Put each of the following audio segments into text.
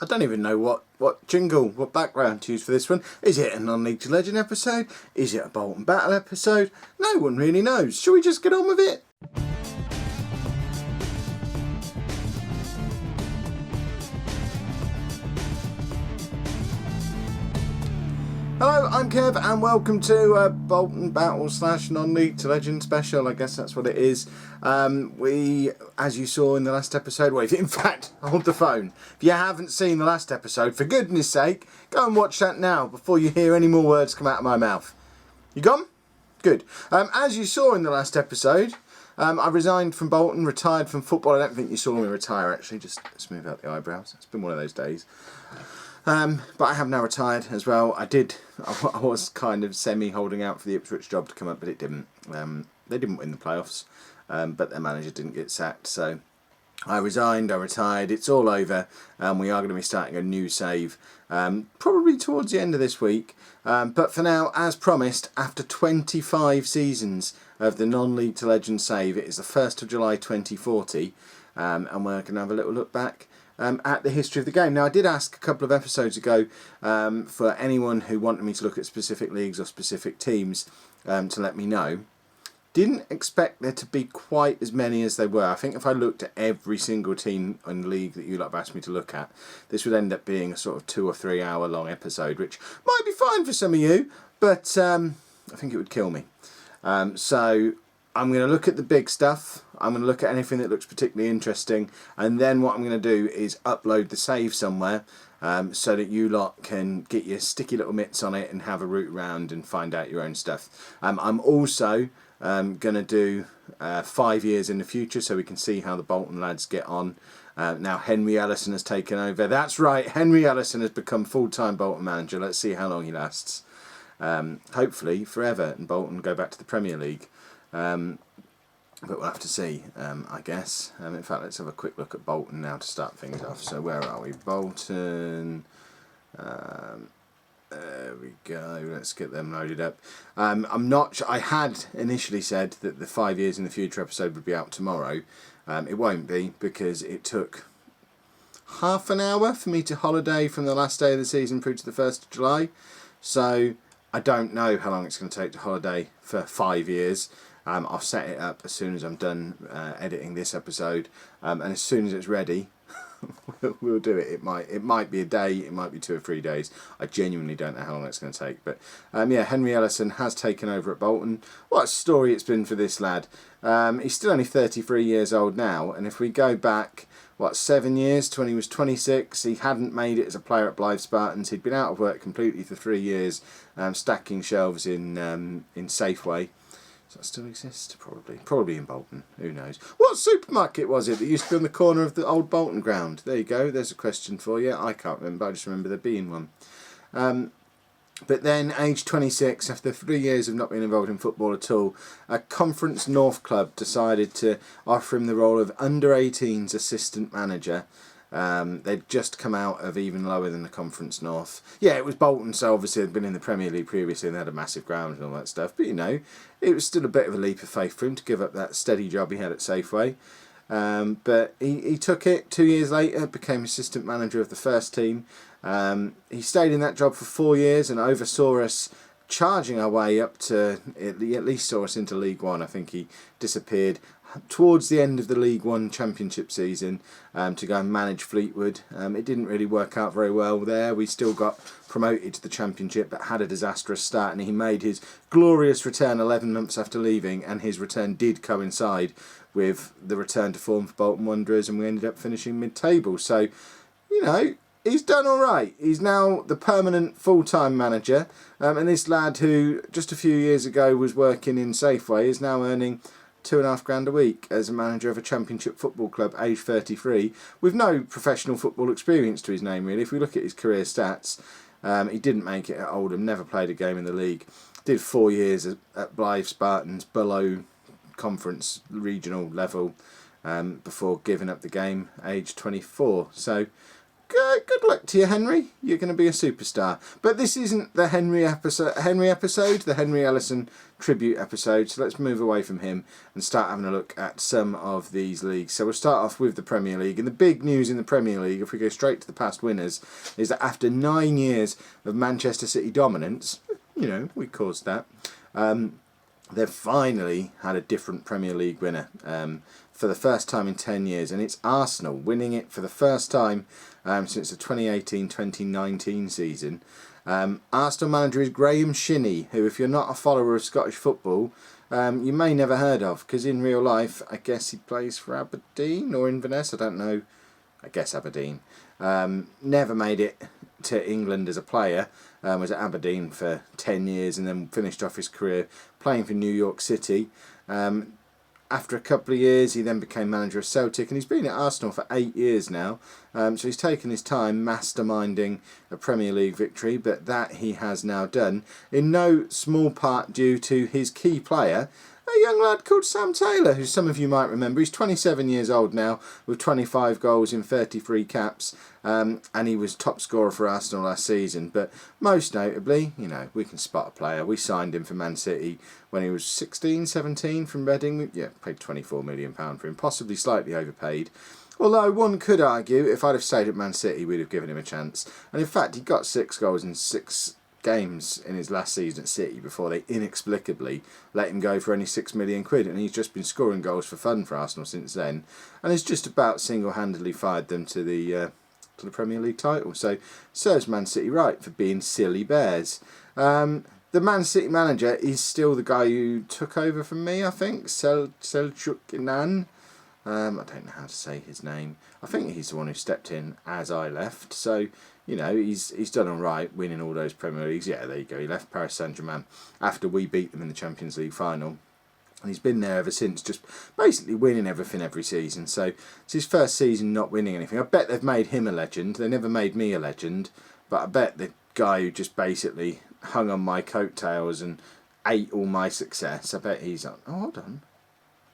I don't even know what jingle, what background to use for this one. Is it a Non-League to Legend episode? Is it a Bolton Battle episode? No one really knows. Shall we just get on with it? Hello, I'm Kev and welcome to a Bolton Battle / Non-League to Legend special. I guess that's what it is. We, as you saw in the last episode, in fact, hold the phone. If you haven't seen the last episode, for goodness sake, go and watch that now before you hear any more words come out of my mouth. You gone? Good. As you saw in the last episode, I resigned from Bolton, retired from football. I don't think you saw me retire actually, just smooth out the eyebrows. It's been one of those days. But I have now retired as well. I was kind of semi-holding out for the Ipswich job to come up, but it didn't. They didn't win the playoffs, but their manager didn't get sacked. So I resigned, I retired, it's all over. We are going to be starting a new save, probably towards the end of this week. But for now, as promised, after 25 seasons of the Non-League to Legend save, it is the 1st of July 2040, and we're going to have a little look back at the history of the game. Now, I did ask a couple of episodes ago for anyone who wanted me to look at specific leagues or specific teams to let me know. Didn't expect there to be quite as many as they were. I think if I looked at every single team in the league that you lot have asked me to look at, this would end up being a sort of 2 or 3 hour long episode, which might be fine for some of you, but I think it would kill me. So I'm going to look at the big stuff. I'm going to look at anything that looks particularly interesting, and then what I'm going to do is upload the save somewhere so that you lot can get your sticky little mitts on it and have a root around and find out your own stuff. I'm also going to do 5 years in the future so we can see how the Bolton lads get on. Now Henry Ellison has taken over. That's right, Henry Ellison has become full-time Bolton manager. Let's see how long he lasts. Hopefully forever, and Bolton go back to the Premier League. But we'll have to see, I guess. In fact, let's have a quick look at Bolton now to start things off. So where are we? Bolton. There we go. Let's get them loaded up. I'm not sure. I had initially said that the 5 years in the future episode would be out tomorrow. It won't be because it took half an hour for me to holiday from the last day of the season through to the 1st of July. So I don't know how long it's going to take to holiday for 5 years. I'll set it up as soon as I'm done editing this episode, and as soon as it's ready, we'll do it. It might be a day, it might be 2 or 3 days. I genuinely don't know how long it's going to take. But yeah, Henry Ellison has taken over at Bolton. What a story it's been for this lad. He's still only 33 years old now, and if we go back 7 years to when he was 26, he hadn't made it as a player at Blythe Spartans. He'd been out of work completely for 3 years, stacking shelves in Safeway. Does that still exist? Probably in Bolton. Who knows? What supermarket was it that used to be on the corner of the old Bolton ground? There you go. There's a question for you. I can't remember. I just remember there being one. But then, age 26, after 3 years of not being involved in football at all, a Conference North club decided to offer him the role of under-18s assistant manager. They'd just come out of even lower than the Conference North. Yeah, it was Bolton, so obviously they'd been in the Premier League previously and they had a massive ground and all that stuff. But, you know, it was still a bit of a leap of faith for him to give up that steady job he had at Safeway. But he took it. 2 years later, became assistant manager of the first team. He stayed in that job for 4 years and oversaw us charging our way up to, at least saw us into League One. I think he disappeared towards the end of the League One Championship season to go and manage Fleetwood. It didn't really work out very well there. We still got promoted to the Championship but had a disastrous start, and he made his glorious return 11 months after leaving, and his return did coincide with the return to form for Bolton Wanderers, and we ended up finishing mid-table. So, you know, he's done all right. He's now the permanent full-time manager, and this lad who just a few years ago was working in Safeway is now earning £2,500 a week as a manager of a Championship football club, age 33, with no professional football experience to his name really. If we look at his career stats, he didn't make it at Oldham, never played a game in the league, did 4 years at Blythe Spartans below conference regional level before giving up the game, age 24. So good luck to you, Henry. You're going to be a superstar. But this isn't the Henry episode, the Henry Ellison tribute episode. So let's move away from him and start having a look at some of these leagues. So we'll start off with the Premier League. And the big news in the Premier League, if we go straight to the past winners, is that after 9 years of Manchester City dominance, we caused that, they've finally had a different Premier League winner for the first time in 10 years. And it's Arsenal winning it for the first time since the 2018-2019 season. Arsenal manager is Graham Shinney, who, if you're not a follower of Scottish football, you may never heard of, because in real life, I guess he plays for Aberdeen or Inverness, I don't know, I guess Aberdeen. Never made it to England as a player, was at Aberdeen for 10 years and then finished off his career playing for New York City. After a couple of years, he then became manager of Celtic, and he's been at Arsenal for 8 years now. So he's taken his time masterminding a Premier League victory, but that he has now done, in no small part due to his key player, a young lad called Sam Taylor, who some of you might remember. He's 27 years old now, with 25 goals in 33 caps, and he was top scorer for Arsenal last season. But most notably, we can spot a player. We signed him for Man City when he was 16, 17 from Reading. We paid £24 million for him, possibly slightly overpaid. Although one could argue, if I'd have stayed at Man City, we'd have given him a chance. And in fact, he got 6 goals in 6 games in his last season at City before they inexplicably let him go for only £6 million, and he's just been scoring goals for fun for Arsenal since then, and has just about single-handedly fired them to the Premier League title. So serves Man City right for being silly bears. The Man City manager is still the guy who took over from me, I think, Selçuk Inan. I don't know how to say his name. I think he's the one who stepped in as I left. So, he's done all right, winning all those Premier Leagues. Yeah, there you go. He left Paris Saint-Germain after we beat them in the Champions League final. And he's been there ever since, just basically winning everything every season. So it's his first season not winning anything. I bet they've made him a legend. They never made me a legend. But I bet the guy who just basically hung on my coattails and ate all my success, I bet he's on. Oh, hold on.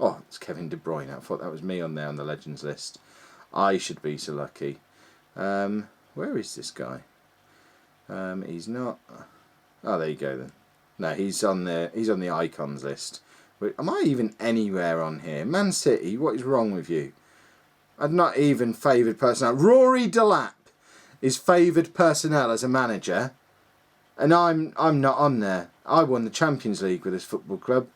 Oh, it's Kevin De Bruyne. I thought that was me on there on the legends list. I should be so lucky. Where is this guy? He's not. Oh, there you go then. No, he's on the icons list. Wait, am I even anywhere on here? Man City, what is wrong with you? I'm not even favoured personnel. Rory Delap is favoured personnel as a manager, and I'm not on there. I won the Champions League with this football club.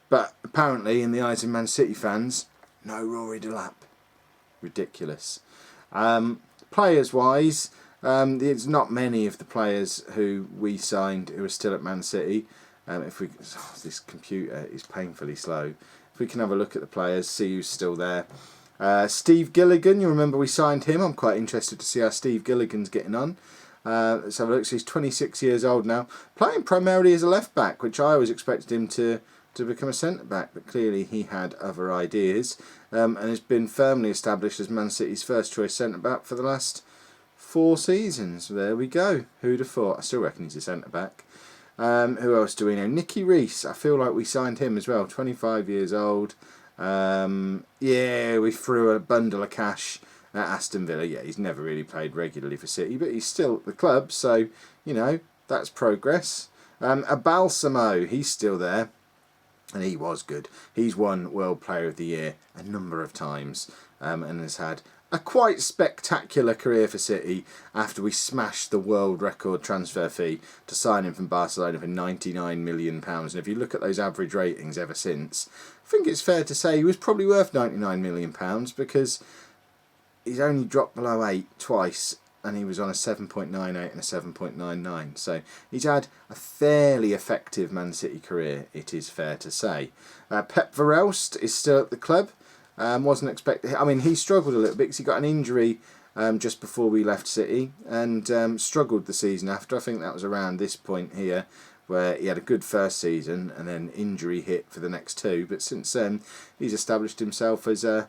But apparently, in the eyes of Man City fans, no Rory Delap. Ridiculous. Players-wise, there's not many of the players who we signed who are still at Man City. This computer is painfully slow. If we can have a look at the players, see who's still there. Steve Gilligan, you remember we signed him. I'm quite interested to see how Steve Gilligan's getting on. Let's have a look. So he's 26 years old now, playing primarily as a left-back, which I always expected him to become a centre-back, but clearly he had other ideas, and has been firmly established as Man City's first-choice centre-back for the last 4 seasons. There we go. Who'd have thought? I still reckon he's a centre-back. Who else do we know? Nicky Rees. I feel like we signed him as well. 25 years old. We threw a bundle of cash at Aston Villa. Yeah, he's never really played regularly for City, but he's still at the club, so, that's progress. A Balsamo, he's still there. And he was good. He's won World Player of the Year a number of times, and has had a quite spectacular career for City after we smashed the world record transfer fee to sign him from Barcelona for £99 million. And if you look at those average ratings ever since, I think it's fair to say he was probably worth £99 million, because he's only dropped below 8 twice, and he was on a 7.98 and a 7.99. So he's had a fairly effective Man City career, it is fair to say. Pep Verelst is still at the club. Wasn't expected. I mean, he struggled a little bit because he got an injury just before we left City, and struggled the season after. I think that was around this point here, where he had a good first season and then injury hit for the next 2. But since then, he's established himself as a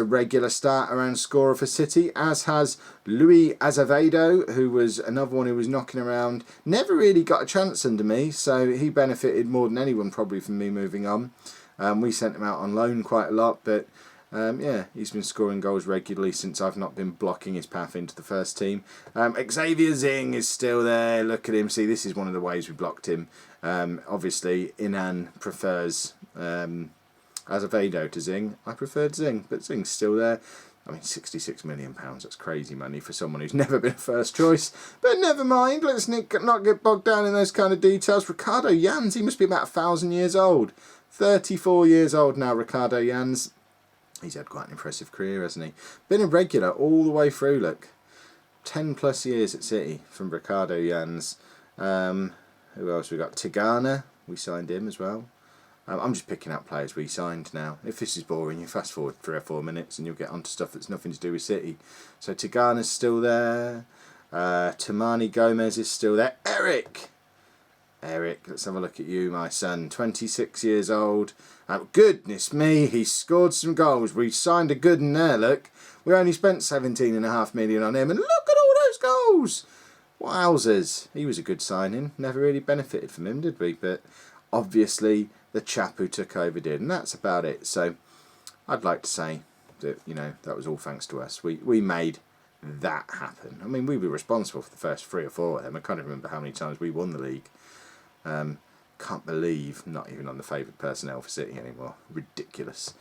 regular starter and scorer for City, as has Luis Azevedo, who was another one who was knocking around. Never really got a chance under me, so he benefited more than anyone probably from me moving on. We sent him out on loan quite a lot, but Yeah, he's been scoring goals regularly since I've not been blocking his path into the first team. Xavier Zing is still there. Look at him. See, this is one of the ways we blocked him. Obviously, Inan prefers Azevedo to Zing. I preferred Zing, but Zing's still there. I mean, £66 million, that's crazy money for someone who's never been a first choice. But never mind, let's not get bogged down in those kind of details. Ricardo Jans, he must be about 1,000 years old. 34 years old now, Ricardo Jans. He's had quite an impressive career, hasn't he? Been a regular all the way through, look. 10 plus years at City from Ricardo Jans. Who else we got? Tigana, we signed him as well. I'm just picking out players we signed now. If this is boring, you fast forward 3 or 4 minutes and you'll get onto stuff that's nothing to do with City. So Tigana's still there. Tamani Gomez is still there. Eric, let's have a look at you, my son. 26 years old. Goodness me, he scored some goals. We signed a good one there, look. We only spent £17.5 million on him, and look at all those goals. Wowzers. He was a good signing. Never really benefited from him, did we? But obviously the chap who took over did, and that's about it. So I'd like to say that, you know, that was all thanks to us. We made that happen. I mean, we were responsible for the first 3 or 4 of them. I can't remember how many times we won the league. Can't believe not even on the favoured personnel for City anymore. Ridiculous.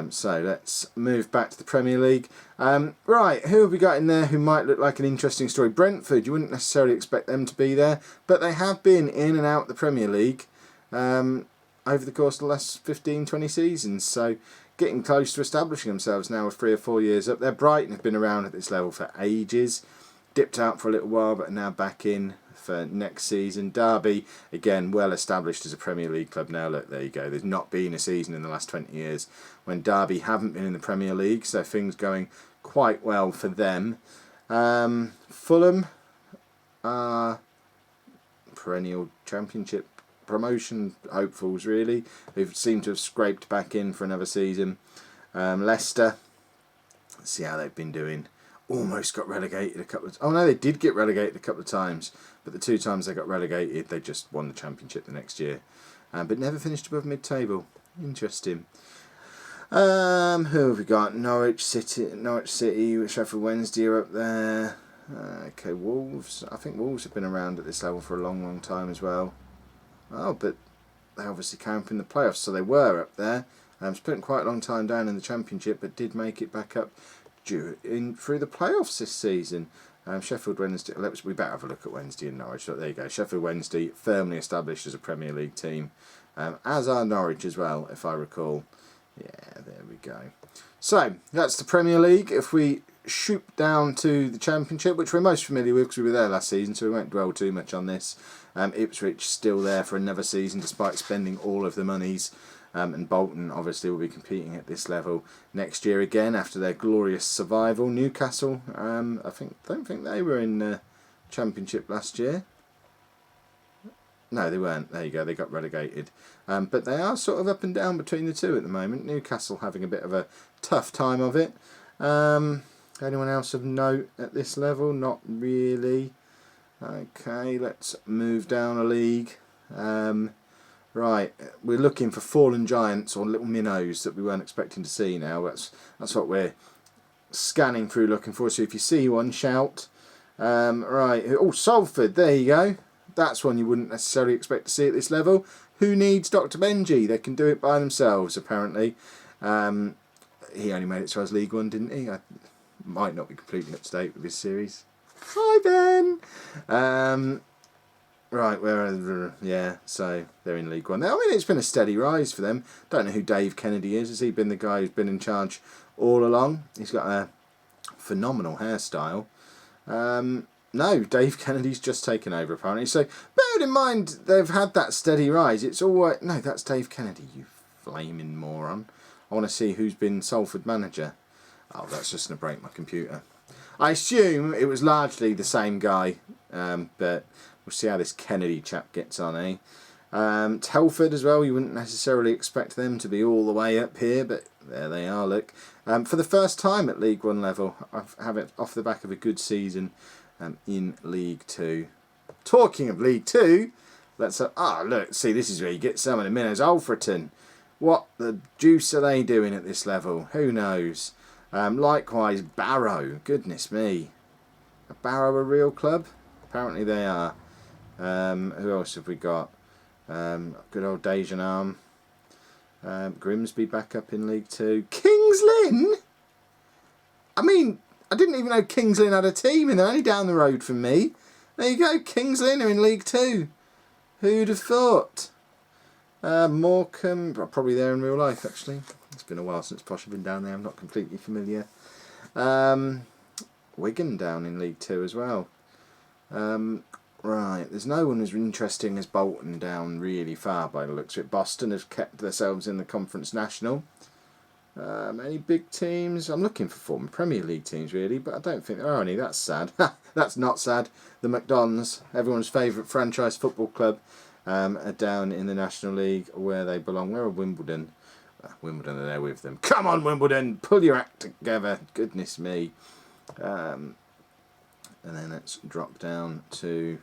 So let's move back to the Premier League. Right, who have we got in there who might look like an interesting story? Brentford, you wouldn't necessarily expect them to be there, but they have been in and out the Premier League over the course of the last 15-20 seasons. So getting close to establishing themselves now with 3 or 4 years up there. Brighton have been around at this level for ages. Dipped out for a little while, but are now back in for next season. Derby, again, well established as a Premier League club now. Look, there you go. There's not been a season in the last 20 years when Derby haven't been in the Premier League, so things going quite well for them. Fulham are perennial Championship promotion hopefuls, really, who seem to have scraped back in for another season. Leicester, let's see how they've been doing. Almost got relegated a couple of... Oh no, they did get relegated a couple of times, but the 2 times they got relegated, they just won the Championship the next year. But never finished above mid-table. Interesting. Who have we got? Norwich City, Sheffield Wednesday are up there. Okay, Wolves. I think Wolves have been around at this level for a long, long time as well. Oh, but they obviously came up in the playoffs, so they were up there. Spent quite a long time down in the Championship, but did make it back up through the playoffs this season. Sheffield Wednesday, we better have a look at Wednesday and Norwich. So there you go. Sheffield Wednesday, firmly established as a Premier League team, as are Norwich as well, if I recall. Yeah, there we go. So that's the Premier League. If we shoot down to the Championship, which we're most familiar with because we were there last season, so we won't dwell too much on this. Ipswich still there for another season despite spending all of the monies. And Bolton obviously will be competing at this level next year again after their glorious survival. Newcastle, I don't think they were in the Championship last year. No, they weren't. There you go. They got relegated. But they are sort of up and down between the two at the moment. Newcastle having a bit of a tough time of it. Anyone else of note at this level? Not really. Okay, let's move down a league. Right, we're looking for fallen giants or little minnows that we weren't expecting to see now. That's what we're scanning through looking for. So if you see one, shout. Right, oh, Salford, there you go. That's one you wouldn't necessarily expect to see at this level. Who needs Dr. Benji? They can do it by themselves, apparently. He only made it to us League One, didn't he? I might not be completely up to date with this series. Hi, Ben! Right, yeah, so they're in League One. I mean, it's been a steady rise for them. Don't know who Dave Kennedy is. Has he been the guy who's been in charge all along? He's got a phenomenal hairstyle. No, Dave Kennedy's just taken over, apparently. So, bear in mind, they've had that steady rise. It's all right. No, that's Dave Kennedy, you flaming moron. I want to see who's been Salford manager. Oh, that's just going to break my computer. I assume it was largely the same guy, but... we'll see how this Kennedy chap gets on, eh? Telford as well, you wouldn't necessarily expect them to be all the way up here, but there they are, look. For the first time at League One level, I have it off the back of a good season in League Two. Talking of League Two, let's... look, see, this is where you get some of the minnows. Alfreton, What the juice are they doing at this level? Who knows? Likewise, Barrow. Goodness me. Are Barrow a real club? Apparently they are. Who else have we got? Good old Dejanarm. Grimsby back up in League 2. Kings Lynn? I mean, I didn't even know Kings Lynn had a team and they're only down the road from me. There you go, Kings Lynn are in League 2. Who'd have thought? Morecambe, probably there in real life actually. It's been a while since Posh have been down there, I'm not completely familiar. Wigan down in League 2 as well. Right, there's no one as interesting as Bolton down really far by the looks of it. Boston have kept themselves in the Conference National. Any big teams? I'm looking for former Premier League teams really, but I don't think there are any. That's sad. That's not sad. The McDons, everyone's favourite franchise football club, are down in the National League where they belong. Where are Wimbledon? Wimbledon are there with them. Come on, Wimbledon! Pull your act together. Goodness me. And then let's drop down to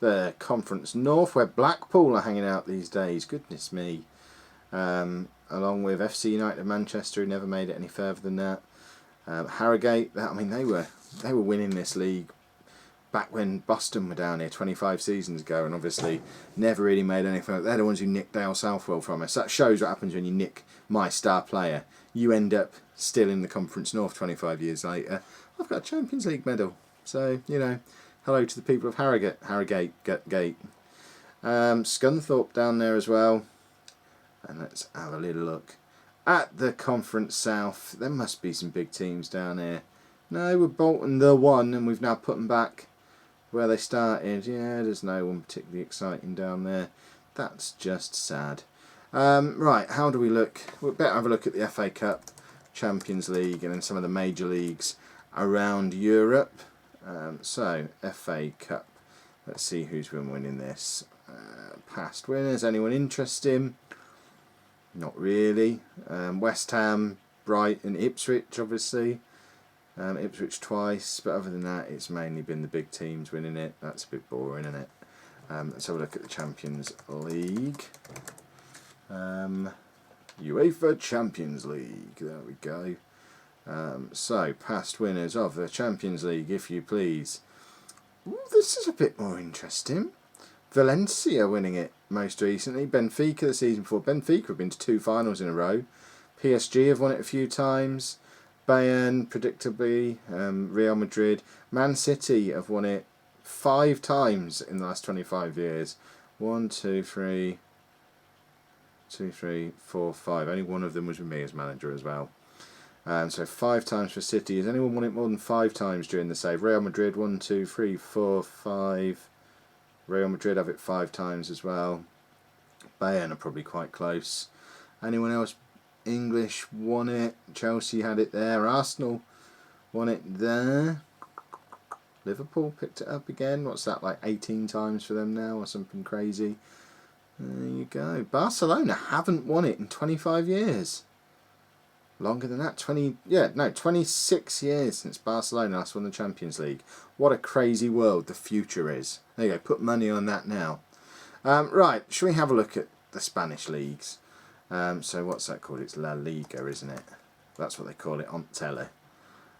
the Conference North where Blackpool are hanging out these days. Goodness me. Along with FC United of Manchester, who never made it any further than that. Harrogate, I mean, they were winning this league back when Boston were down here 25 seasons ago, and obviously never really made anything. They're the ones who nicked Dale Southwell from us. That shows what happens when you nick my star player. You end up still in the Conference North 25 years later. I've got a Champions League medal, so you know, hello to the people of Harrogate. Scunthorpe down there as well. And let's have a little look at the Conference South. There must be some big teams down here. No, we're Bolton the one, and we've now put them back where they started. Yeah, there's no one particularly exciting down there. That's just sad. Right, how do we look? We'll better have a look at the FA Cup, Champions League, and then some of the major leagues around Europe. So, FA Cup. Let's see who's been winning this. Past winners. Anyone interesting? Not really. West Ham, Brighton, Ipswich, obviously. Ipswich twice, but other than that, it's mainly been the big teams winning it. That's a bit boring, isn't it? Let's have a look at the Champions League. UEFA Champions League. There we go. So, past winners of the Champions League, if you please. Ooh, this is a bit more interesting. Valencia winning it most recently. Benfica the season before. Benfica have been to 2 finals in a row. PSG have won it a few times. Bayern, predictably. Real Madrid. Man City have won it 5 times in the last 25 years. 1, 2, 3, 4, 5. Only one of them was with me as manager as well. So 5 times for City. Has anyone won it more than 5 times during the save? Real Madrid, 1, 2, 3, 4, 5. Real Madrid have it 5 times as well. Bayern are probably quite close. Anyone else English won it? Chelsea had it there. Arsenal won it there. Liverpool picked it up again. What's that, like 18 times for them now or something crazy? There you go. Barcelona haven't won it in 25 years. Longer than that, 26 years since Barcelona last won the Champions League. What a crazy world the future is. There you go, put money on that now. Right, shall we have a look at the Spanish leagues? So what's that called? It's La Liga, isn't it? That's what they call it on tele.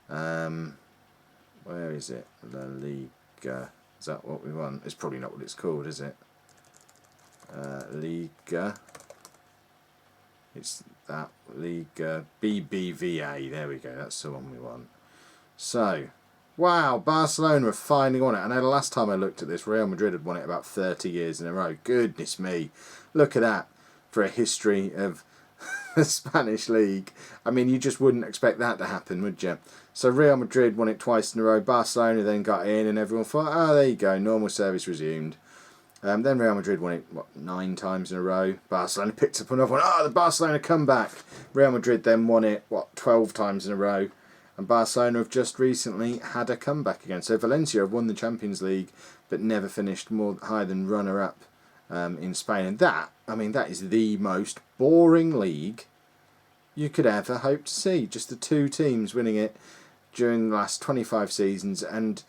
Where is it? La Liga. Is that what we want? It's probably not what it's called, is it? Liga. It's that Liga BBVA. There we go. That's the one we want. So, wow, Barcelona have finally won it. I know the last time I looked at this, Real Madrid had won it about 30 years in a row. Goodness me. Look at that for a history of the Spanish league. I mean, you just wouldn't expect that to happen, would you? So Real Madrid won it twice in a row. Barcelona then got in and everyone thought, oh, there you go, normal service resumed. Then Real Madrid won it, 9 times in a row. Barcelona picked up another one. Oh, the Barcelona comeback. Real Madrid then won it, 12 times in a row. And Barcelona have just recently had a comeback again. So Valencia have won the Champions League, but never finished more higher than runner-up in Spain. And that, I mean, that is the most boring league you could ever hope to see. Just the 2 teams winning it during the last 25 seasons, and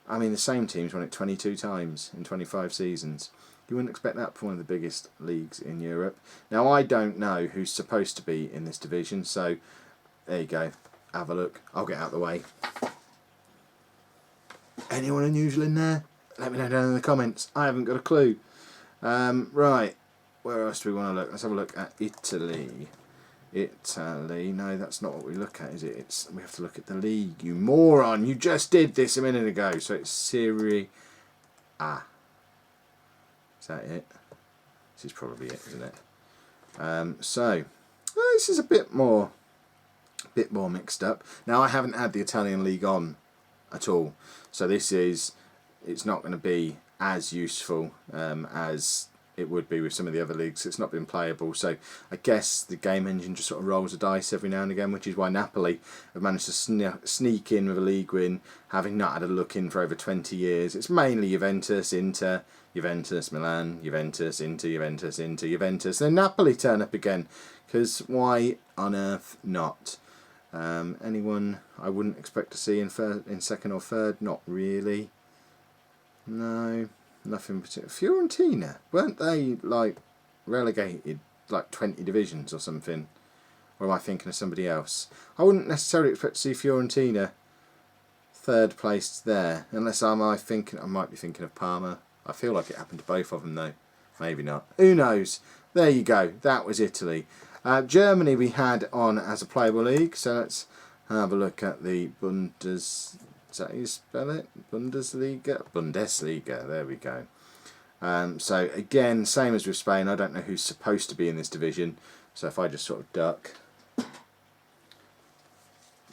I mean, the same teams won it 22 times in 25 seasons. You wouldn't expect that from one of the biggest leagues in Europe. Now, I don't know who's supposed to be in this division, so there you go. Have a look. I'll get out of the way. Anyone unusual in there? Let me know down in the comments. I haven't got a clue. Right, where else do we want to look? Let's have a look at Italy. Italy, no, that's not what we look at, is it? We have to look at the league, you moron. You just did this a minute ago. So it's Serie A. Is that it? This is probably it, isn't it? So this is a bit more mixed up. Now, I haven't had the Italian league on at all, so it's not going to be as useful as it would be with some of the other leagues. It's not been playable, so I guess the game engine just sort of rolls a dice every now and again, which is why Napoli have managed to sneak in with a league win, having not had a look in for over 20 years. It's mainly Juventus, Inter, Juventus, Milan, Juventus, Inter, Juventus, Inter, Juventus. Then Napoli turn up again, because why on earth not? Anyone I wouldn't expect to see in second or third? Not really. No, nothing particular. Fiorentina, weren't they like relegated like 20 divisions or something? Or am I thinking of somebody else? I wouldn't necessarily expect to see Fiorentina third place there, unless I might be thinking of Parma. I feel like it happened to both of them though. Maybe not. Who knows? There you go. That was Italy. Germany we had on as a playable league, so let's have a look at the Is that how you spell it? Bundesliga. There we go. So again, same as with Spain, I don't know who's supposed to be in this division. So if I just sort of duck,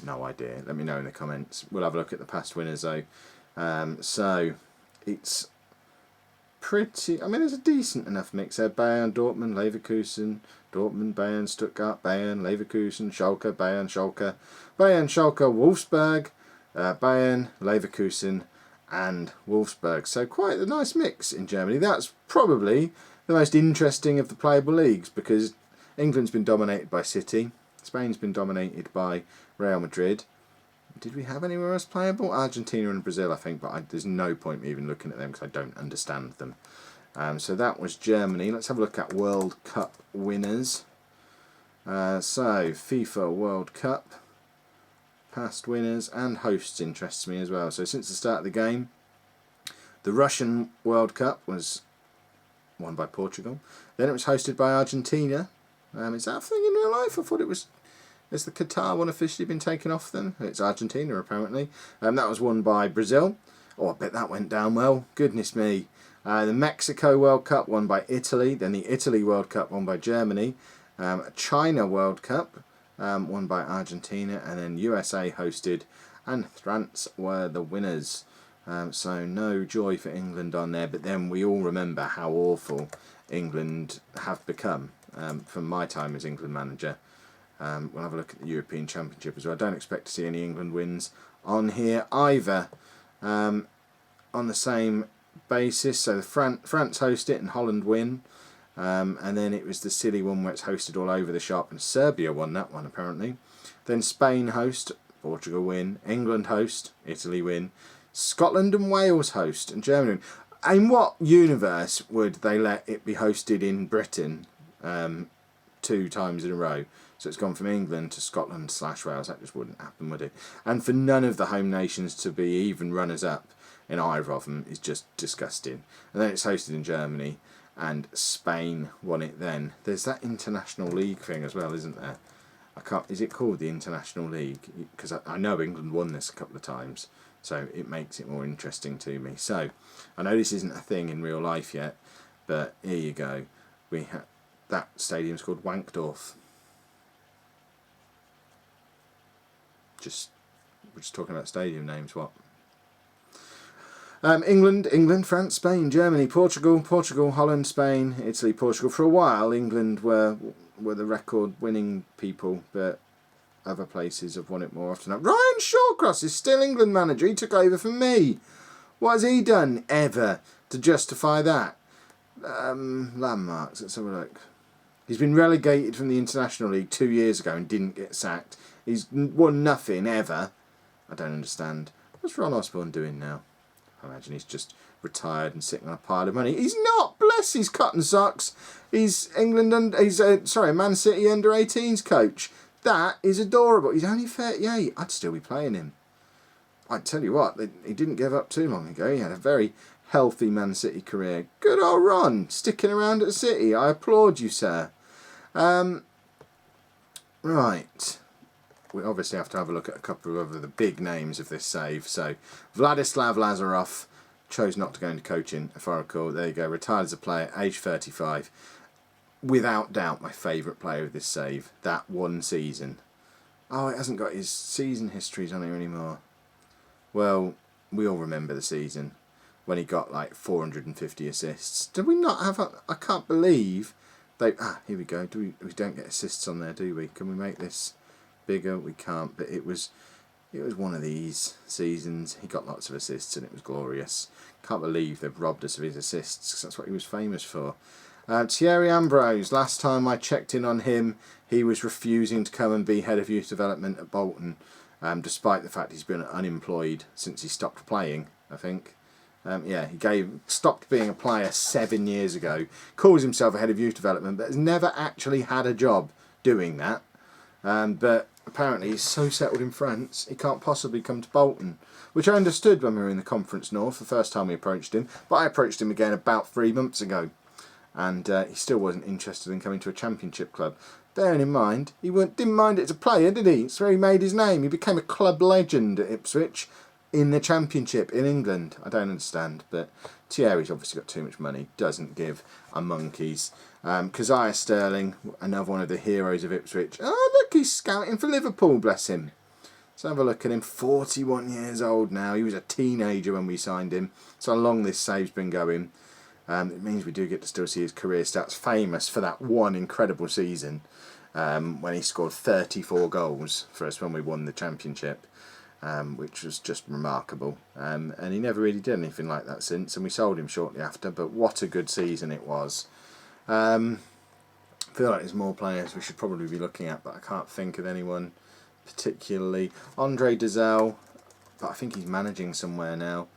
no idea. Let me know in the comments. We'll have a look at the past winners though. So it's pretty. I mean, there's a decent enough mix there. Bayern, Dortmund, Leverkusen, Dortmund, Bayern, Stuttgart, Bayern, Leverkusen, Schalke, Bayern, Schalke, Bayern, Schalke, Wolfsburg. Bayern, Leverkusen and Wolfsburg. So quite a nice mix in Germany. That's probably the most interesting of the playable leagues, because England's been dominated by City, Spain's been dominated by Real Madrid. Did we have anywhere else playable? Argentina and Brazil, I think, but there's no point me even looking at them because I don't understand them. So that was Germany. Let's have a look at World Cup winners. So FIFA World Cup. Past winners and hosts interests me as well. So since the start of the game, the Russian World Cup was won by Portugal. Then it was hosted by Argentina. Is that a thing in real life? I thought it was. Has the Qatar one officially been taken off them? It's Argentina apparently. That was won by Brazil. Oh, I bet that went down well. Goodness me. The Mexico World Cup won by Italy. Then the Italy World Cup won by Germany. China World Cup won by Argentina, and then USA hosted, and France were the winners. So no joy for England on there, but then we all remember how awful England have become from my time as England manager. We'll have a look at the European Championship as well. I don't expect to see any England wins on here either. On the same basis, so France host it and Holland win. And then it was the silly one where it's hosted all over the shop, and Serbia won that one apparently. Then Spain host, Portugal win. England host, Italy win. Scotland and Wales host, and Germany win. In what universe would they let it be hosted in Britain 2 times in a row? So it's gone from England to Scotland / Wales. That just wouldn't happen, would it? And for none of the home nations to be even runners-up in either of them is just disgusting. And then it's hosted in Germany, and Spain won it then. There's that international league thing as well, isn't there? Is it called the international league? Because I know England won this a couple of times, so it makes it more interesting to me. So I know this isn't a thing in real life yet, but here you go. That stadium's called Wankdorf. We're just talking about stadium names. What? England, France, Spain, Germany, Portugal, Holland, Spain, Italy, Portugal. For a while, England were the record-winning people, but other places have won it more often. Ryan Shawcross is still England manager. He took over from me. What has he done ever to justify that? Landmarks. Let's have a look. He's been relegated from the International League 2 years ago and didn't get sacked. He's won nothing ever. I don't understand. What's Ron Osborne doing now? I imagine he's just retired and sitting on a pile of money. He's not bloody yes, he's cutting socks. He's Man City under-18s coach. That is adorable. He's only 38. I'd still be playing him. I tell you what, he didn't give up too long ago. He had a very healthy Man City career. Good old Ron, sticking around at City. I applaud you, sir. Right. We obviously have to have a look at a couple of the big names of this save. So, Vladislav Lazarov chose not to go into coaching, if I recall. There you go, retired as a player, age 35. Without doubt, my favourite player of this save. That one season. Oh, it hasn't got his season histories on here anymore. Well, we all remember the season when he got like 450 assists. Did we not have I can't believe they... here we go. We don't get assists on there, do we? Can we make this bigger? We can't, but it was one of these seasons. He got lots of assists and it was glorious. Can't believe they've robbed us of his assists, because that's what he was famous for. Thierry Ambrose, last time I checked in on him, he was refusing to come and be head of youth development at Bolton, despite the fact he's been unemployed since he stopped playing, I think. He stopped being a player 7 years ago, calls himself a head of youth development, but has never actually had a job doing that. But apparently he's so settled in France, he can't possibly come to Bolton, which I understood when we were in the Conference North the first time we approached him, but I approached him again about 3 months ago, and he still wasn't interested in coming to a Championship club. Bearing in mind, he didn't mind it as a player, did he? It's where he made his name. He became a club legend at Ipswich in the Championship in England. I don't understand, but Thierry's obviously got too much money, doesn't give a monkey's. Keziah Sterling, another one of the heroes of Ipswich. Oh, look, he's scouting for Liverpool, bless him. Let's have a look at him. 41 years old now. He was a teenager when we signed him. So how long this save's been going. It means we do get to still see his career stats. Famous for that one incredible season when he scored 34 goals for us when we won the Championship, which was just remarkable. And he never really did anything like that since, and we sold him shortly after, but what a good season it was. I feel like there's more players we should probably be looking at, but I can't think of anyone particularly. Andre Dazelle, but I think he's managing somewhere now.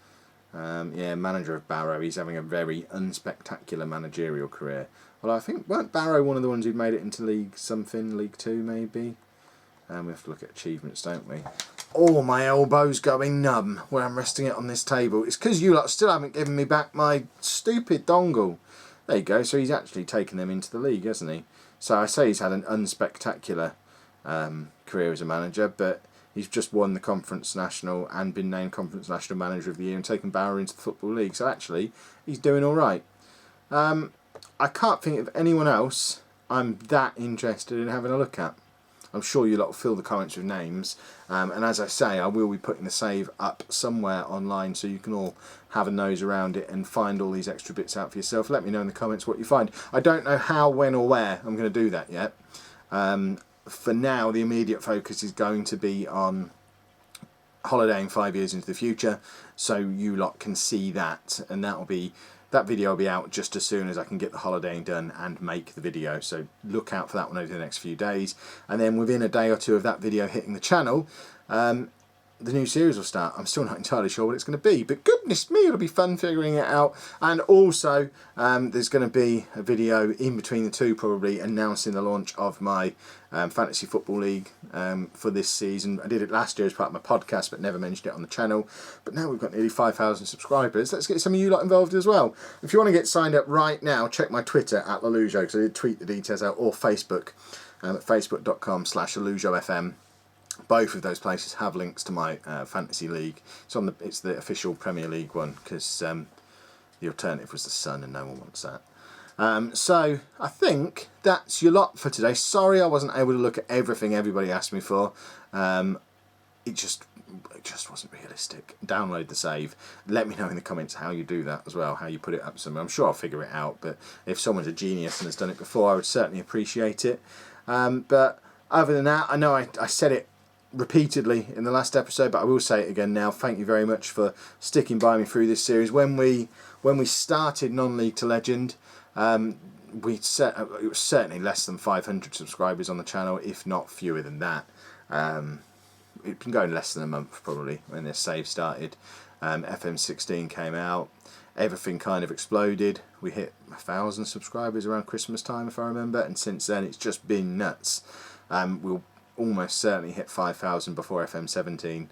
Manager of Barrow. He's having a very unspectacular managerial career. Well, I think, weren't Barrow one of the ones who made it into League 2 maybe? We have to look at achievements, don't we? Oh, my elbow's going numb where I'm resting it on this table. It's because you lot still haven't given me back my stupid dongle. There you go. So he's actually taken them into the league, hasn't he? So I say he's had an unspectacular career as a manager, but he's just won the Conference National and been named Conference National Manager of the Year and taken Barrow into the Football League. So actually, he's doing all right. I can't think of anyone else I'm that interested in having a look at. I'm sure you lot will fill the comments with names. And as I say, I will be putting the save up somewhere online so you can all have a nose around it and find all these extra bits out for yourself. Let me know in the comments what you find. I don't know how, when or where I'm going to do that yet. For now, the immediate focus is going to be on holidaying 5 years into the future, so you lot can see that, and that video will be out just as soon as I can get the holidaying done and make the video, so look out for that one over the next few days. And then within a day or two of that video hitting the channel, the new series will start. I'm still not entirely sure what it's going to be, but goodness me, it'll be fun figuring it out. And also, there's going to be a video in between the two, probably announcing the launch of my Fantasy Football League for this season. I did it last year as part of my podcast, but never mentioned it on the channel. But now we've got nearly 5,000 subscribers. Let's get some of you lot involved as well. If you want to get signed up right now, check my Twitter at Lollujo, because I did tweet the details out, or Facebook at facebook.com/LollujoFM. Both of those places have links to my fantasy league. It's the official Premier League one, because the alternative was the Sun and no one wants that. So I think that's your lot for today. Sorry I wasn't able to look at everything everybody asked me for. It just wasn't realistic. Download the save. Let me know in the comments how you do that as well, how you put it up somewhere. I'm sure I'll figure it out, but if someone's a genius and has done it before, I would certainly appreciate it. But other than that, I know I said it repeatedly in the last episode, but I will say it again now. Thank you very much for sticking by me through this series. When we started Non-League to Legend, it was certainly less than 500 subscribers on the channel, if not fewer than that. it'd been going less than a month probably when this save started. FM16 came out, everything kind of exploded. We hit 1,000 subscribers around Christmas time, if I remember, and since then it's just been nuts. We'll almost certainly hit 5,000 before FM17,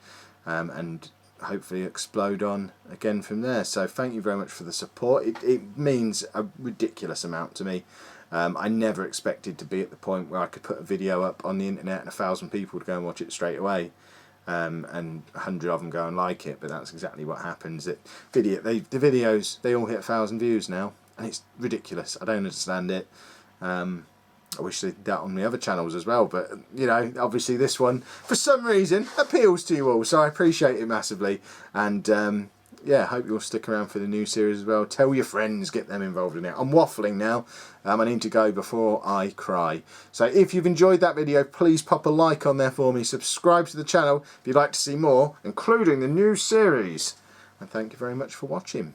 and hopefully explode on again from there. So thank you very much for the support. It means a ridiculous amount to me. I never expected to be at the point where I could put a video up on the internet and 1,000 people to go and watch it straight away, and 100 of them go and like it. But that's exactly what happens. The videos, they all hit 1,000 views now, and it's ridiculous. I don't understand it. I wish they did that on the other channels as well, but you know, obviously this one for some reason appeals to you all, so I appreciate it massively. And yeah, hope you'll stick around for the new series as well. Tell your friends, get them involved in it. I'm waffling now. I need to go before I cry. So if you've enjoyed that video, please pop a like on there for me. Subscribe to the channel if you'd like to see more, including the new series. And thank you very much for watching.